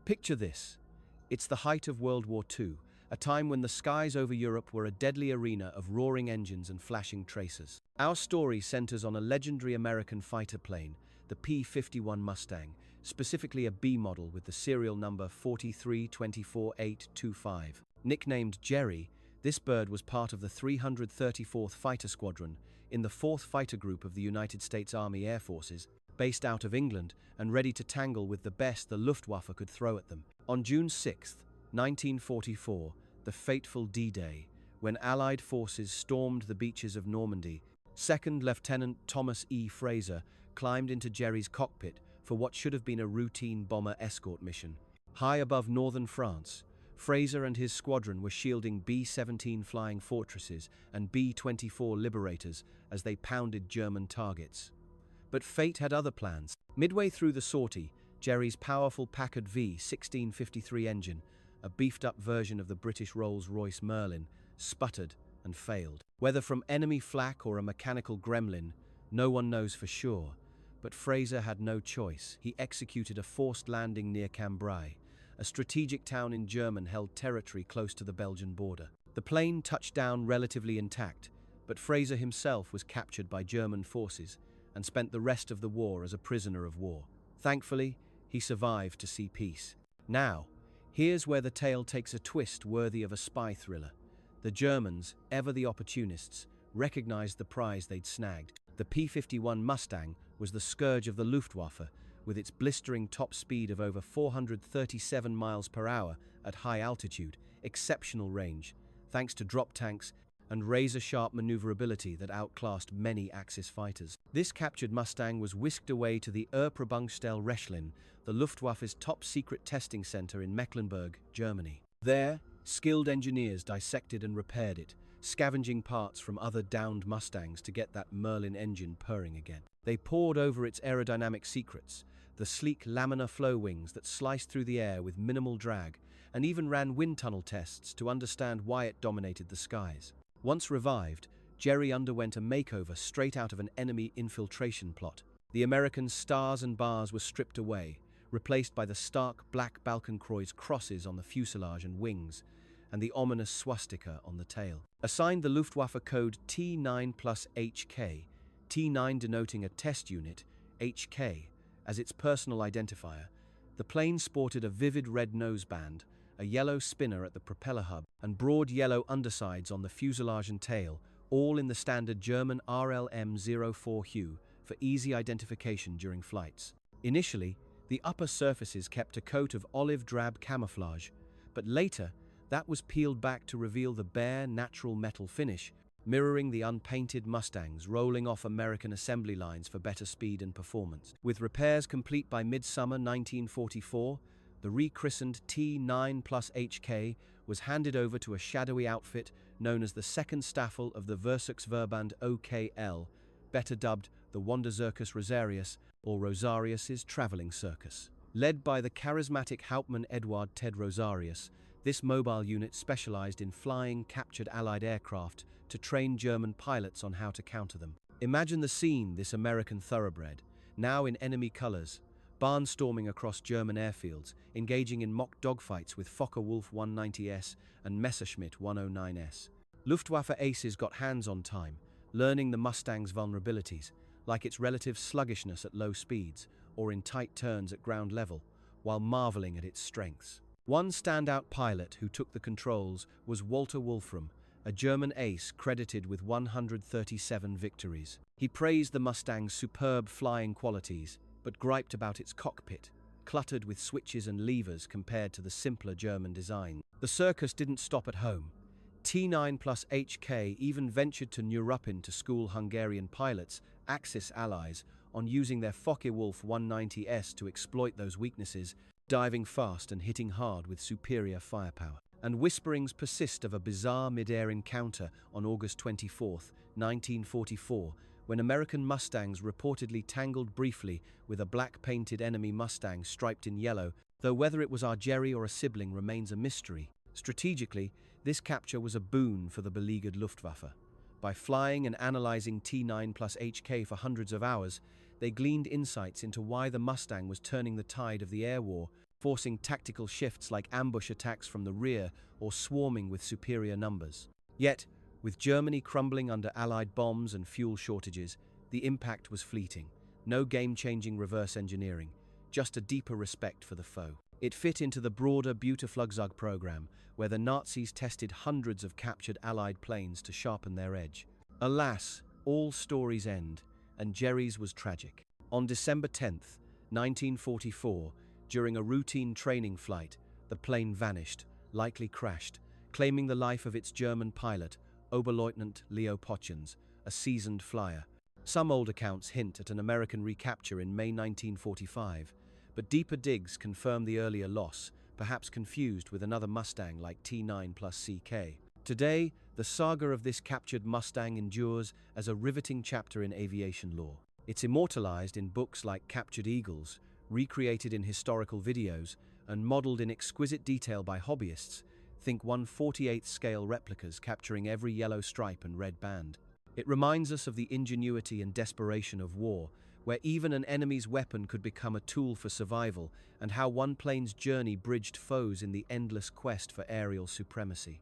Picture this. It's the height of World War II, a time when the skies over Europe were a deadly arena of roaring engines and flashing tracers. Our story centers on a legendary American fighter plane, the P-51 Mustang, specifically a B model with the serial number 4324825. Nicknamed Jerry, this bird was part of the 334th Fighter Squadron in the 4th Fighter Group of the United States Army Air Forces, based out of England and ready to tangle with the best the Luftwaffe could throw at them. On June 6, 1944, the fateful D-Day, when Allied forces stormed the beaches of Normandy, Second Lieutenant Thomas E. Fraser climbed into Jerry's cockpit for what should have been a routine bomber escort mission. High above northern France, Fraser and his squadron were shielding B-17 Flying Fortresses and B-24 Liberators as they pounded German targets. But fate had other plans. Midway through the sortie, Jerry's powerful Packard V-1653 engine, a beefed-up version of the British Rolls-Royce Merlin, sputtered and failed. Whether from enemy flak or a mechanical gremlin, no one knows for sure. But Fraser had no choice. He executed a forced landing near Cambrai, a strategic town in German-held territory close to the Belgian border. The plane touched down relatively intact, but Fraser himself was captured by German forces and spent the rest of the war as a prisoner of war. Thankfully, he survived to see peace. Now, here's where the tale takes a twist worthy of a spy thriller. The Germans, ever the opportunists, recognized the prize they'd snagged. The P-51 Mustang was the scourge of the Luftwaffe, with its blistering top speed of over 437 miles per hour at high altitude, exceptional range, thanks to drop tanks and razor-sharp maneuverability that outclassed many Axis fighters. This captured Mustang was whisked away to the Erprobungsstelle Rechlin, the Luftwaffe's top-secret testing center in Mecklenburg, Germany. There, skilled engineers dissected and repaired it, scavenging parts from other downed Mustangs to get that Merlin engine purring again. They pored over its aerodynamic secrets, the sleek laminar flow wings that sliced through the air with minimal drag, and even ran wind tunnel tests to understand why it dominated the skies. Once revived, Jerry underwent a makeover straight out of an enemy infiltration plot. The American stars and bars were stripped away, replaced by the stark black Balkenkreuz crosses on the fuselage and wings, and the ominous swastika on the tail. Assigned the Luftwaffe code T9+HK, T9 denoting a test unit, HK as its personal identifier, the plane sported a vivid red noseband, a yellow spinner at the propeller hub, and broad yellow undersides on the fuselage and tail, all in the standard German RLM-04 hue for easy identification during flights. Initially, the upper surfaces kept a coat of olive drab camouflage, but later, that was peeled back to reveal the bare, natural metal finish, mirroring the unpainted Mustangs rolling off American assembly lines for better speed and performance. With repairs complete by midsummer 1944, the rechristened T9+HK was handed over to a shadowy outfit known as the Second Staffel of the Versuchsverband OKL, better dubbed the Wanderzirkus Rosarius, or Rosarius's Traveling Circus. Led by the charismatic Hauptmann Eduard Ted Rosarius, this mobile unit specialized in flying captured Allied aircraft to train German pilots on how to counter them. Imagine the scene, this American thoroughbred, now in enemy colors, barnstorming across German airfields, engaging in mock dogfights with Focke-Wulf 190S and Messerschmitt 109S. Luftwaffe aces got hands on time, learning the Mustang's vulnerabilities, like its relative sluggishness at low speeds or in tight turns at ground level, while marveling at its strengths. One standout pilot who took the controls was Walter Wolfrum, a German ace credited with 137 victories. He praised the Mustang's superb flying qualities, but griped about its cockpit, cluttered with switches and levers compared to the simpler German design. The circus didn't stop at home. T9+HK even ventured to Neuruppin to school Hungarian pilots, Axis allies, on using their Focke-Wulf 190S to exploit those weaknesses, diving fast and hitting hard with superior firepower. And whisperings persist of a bizarre mid-air encounter on August 24, 1944, when American Mustangs reportedly tangled briefly with a black-painted enemy Mustang striped in yellow, though whether it was our Jerry or a sibling remains a mystery. Strategically, this capture was a boon for the beleaguered Luftwaffe. By flying and analyzing T9+HK for hundreds of hours, they gleaned insights into why the Mustang was turning the tide of the air war, forcing tactical shifts like ambush attacks from the rear or swarming with superior numbers. Yet, with Germany crumbling under Allied bombs and fuel shortages, the impact was fleeting. No game-changing reverse engineering, just a deeper respect for the foe. It fit into the broader Buteflugzeug program, where the Nazis tested hundreds of captured Allied planes to sharpen their edge. Alas, all stories end, and Jerry's was tragic. On December 10, 1944, during a routine training flight, the plane vanished, likely crashed, claiming the life of its German pilot, Oberleutnant Leo Potjens, a seasoned flyer. Some old accounts hint at an American recapture in May 1945, but deeper digs confirm the earlier loss, perhaps confused with another Mustang like T9 plus CK. Today, the saga of this captured Mustang endures as a riveting chapter in aviation lore. It's immortalized in books like Captured Eagles, recreated in historical videos, and modeled in exquisite detail by hobbyists. Think 1/48th scale replicas capturing every yellow stripe and red band. It reminds us of the ingenuity and desperation of war, where even an enemy's weapon could become a tool for survival, and how one plane's journey bridged foes in the endless quest for aerial supremacy.